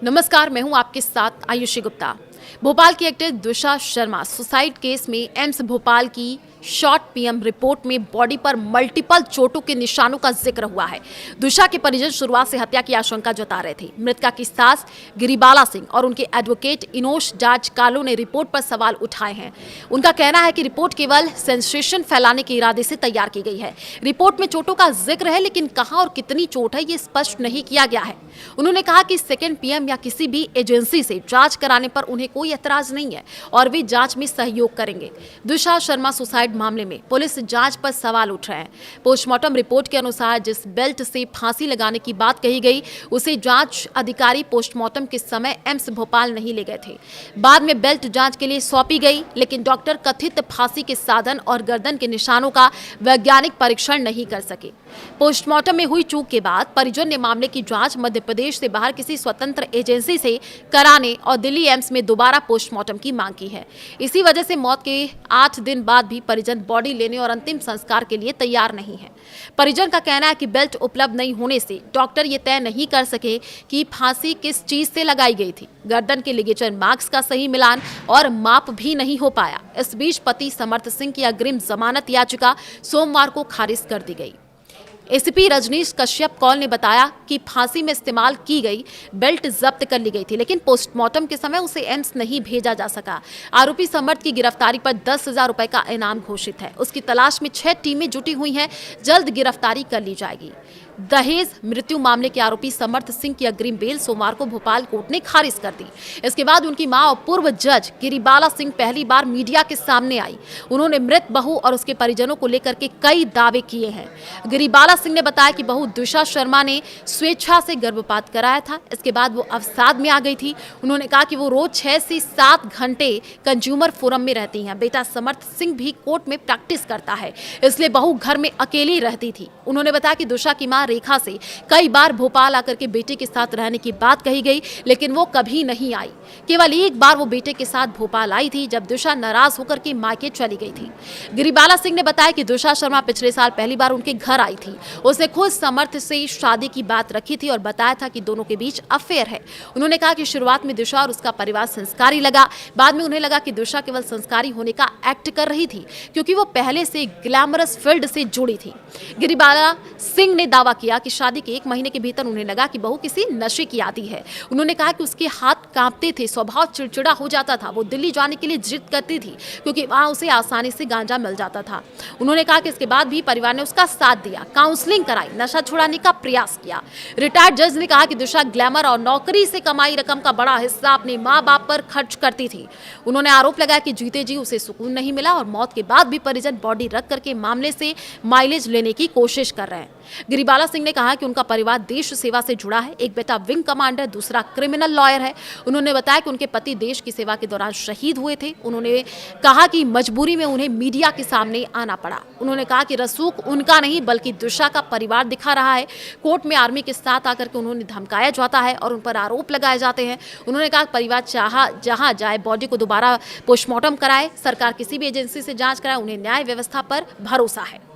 नमस्कार, मैं हूं आपके साथ आयुषी गुप्ता। भोपाल की एक्ट्रेस दिशा शर्मा सुसाइड केस में एम्स भोपाल की शॉर्ट पीएम रिपोर्ट में बॉडी पर मल्टीपल चोटों के निशानों का जिक्र हुआ है। दिशा के परिजन शुरुआत से हत्या की आशंका जता रहे थे। मृतका की सास गिरिबाला सिंह और उनके एडवोकेट इनोश जाज कालो ने रिपोर्ट पर सवाल उठाए हैं। उनका कहना है कि रिपोर्ट केवल सेंसेशन फैलाने के इरादे से तैयार की गई है। रिपोर्ट में चोटों का जिक्र है, लेकिन कहां और कितनी चोट है ये स्पष्ट नहीं किया गया है। उन्होंने कहा कि सेकंड पीएम या किसी भी एजेंसी से जांच कराने पर उन्हें कोई एतराज नहीं है और वे जांच में सहयोग करेंगे। दिशा शर्मा सुसाइड मामले में पुलिस जांच पर सवाल उठ रहे हैं। पोस्टमार्टम रिपोर्ट के अनुसार जिस बेल्ट से फांसी लगाने की बात कही गई, उसे जांच अधिकारी पोस्टमार्टम के समय एम्स भोपाल नहीं ले गए थे। बाद में बेल्ट जांच के लिए सौंपी गई, लेकिन डॉक्टर कथित फांसी के साधन और गर्दन के निशानों का वैज्ञानिक परीक्षण नहीं कर सके। पोस्टमार्टम में हुई चूक के बाद परिजन ने मामले की जांच मध्य प्रदेश से बाहर किसी स्वतंत्र एजेंसी से कराने और दिल्ली एम्स में दोबारा पोस्टमार्टम की मांग की है। इसी वजह से मौत के 8 दिन बाद भी परिजन बॉडी लेने और अंतिम संस्कार के लिए तैयार नहीं है। परिजन का कहना है कि बेल्ट उपलब्ध नहीं होने से डॉक्टर ये तय नहीं कर सके कि फांसी किस चीज से लगाई गई थी। गर्दन के लिगेचर मार्क्स का सही मिलान और माप भी नहीं हो पाया। इस बीच पति समर्थ सिंह की अग्रिम जमानत याचिका सोमवार को खारिज कर दी गई। एसीपी रजनीश कश्यप कौल ने बताया कि फांसी में इस्तेमाल की गई बेल्ट जब्त कर ली गई थी, लेकिन पोस्टमार्टम के समय उसे एम्स नहीं भेजा जा सका। आरोपी समर्थ की गिरफ्तारी पर 10,000 रुपए का इनाम घोषित है। उसकी तलाश में 6 टीमें जुटी हुई हैं। जल्द गिरफ्तारी कर ली जाएगी। दहेज मृत्यु मामले के आरोपी समर्थ सिंह की अग्रिम बेल सोमवार को भोपाल कोर्ट ने खारिज कर दी। इसके बाद उनकी मां और पूर्व जज गिरिबाला सिंह पहली बार मीडिया के सामने आई। उन्होंने मृत बहू और उसके परिजनों को लेकर के कई दावे किए हैं। गिरिबाला सिंह ने बताया कि बहू दिशा शर्मा ने स्वेच्छा से गर्भपात कराया था। इसके बाद वो अवसाद में आ गई थी। उन्होंने कहा कि वो रोज 6 से 7 घंटे कंज्यूमर फोरम में रहती हैं। बेटा समर्थ सिंह भी कोर्ट में प्रैक्टिस करता है, इसलिए बहू घर में अकेली रहती थी। उन्होंने बताया कि दिशा की मां रेखा से कई बार भोपाल आकर के बेटे के साथ रहने की बात कही गई, लेकिन वो कभी नहीं आई। केवल एक बार वो बेटे के साथ भोपाल आई थी, जब दिशा नाराज होकर के मायके चली गई थी। गिरिबाला सिंह ने बताया कि दिशा शर्मा पिछले साल पहली बार उनके घर आई थी। उसने खुद समर्थ से शादी की बात रखी थी और बताया था कि दोनों के बीच अफेयर है। उन्होंने कहा कि शुरुआत में दिशा और उसका परिवार संस्कारी लगा, बाद में उन्हें लगा कि दिशा केवल संस्कारी होने का एक्ट कर रही थी, क्योंकि वो पहले से ग्लैमरस फील्ड से जुड़ी थी। गिरिबाला सिंह ने दावा किया कि शादी के 1 महीने के भीतर उन्हें लगा कि बहू किसी नशे की आदी है। उन्होंने कहा कि उसके हाथ कांपते थे, स्वभाव चिड़चिड़ा हो जाता था। वो दिल्ली जाने के लिए जिद करती थी, क्योंकि वहां उसे आसानी से गांजा मिल जाता था। उन्होंने कहा कि इसके बाद भी परिवार ने उसका साथ दिया, काउंसलिंग कराई, नशा छुड़ाने का प्रयास किया। रिटायर्ड जज ने कहा कि दिशा ग्लैमर और नौकरी से कमाई रकम का बड़ा हिस्सा अपने माँ बाप पर खर्च करती थी। उन्होंने आरोप लगाया कि जीते जी उसे सुकून नहीं मिला और मौत के बाद भी परिजन बॉडी रख करके मामले से माइलेज लेने की कोशिश कर रहे हैं। गिरिबाला सिंह ने कहा कि उनका परिवार देश सेवा से जुड़ा है। एक बेटा विंग कमांडर, दूसरा क्रिमिनल लॉयर है। उन्होंने बताया कि उनके पति देश की सेवा के दौरान शहीद हुए थे। उन्होंने कहा कि मजबूरी में उन्हें मीडिया के सामने आना पड़ा। उन्होंने कहा कि रसूख उनका नहीं बल्कि दिशा का परिवार दिखा रहा है। कोर्ट में आर्मी के साथ आकर के उन्होंने धमकाया जाता है और उन पर आरोप लगाए जाते हैं। उन्होंने कहा परिवार जहां जाए बॉडी को दोबारा पोस्टमार्टम कराए, सरकार किसी भी एजेंसी से जांच कराए, उन्हें न्याय व्यवस्था पर भरोसा है।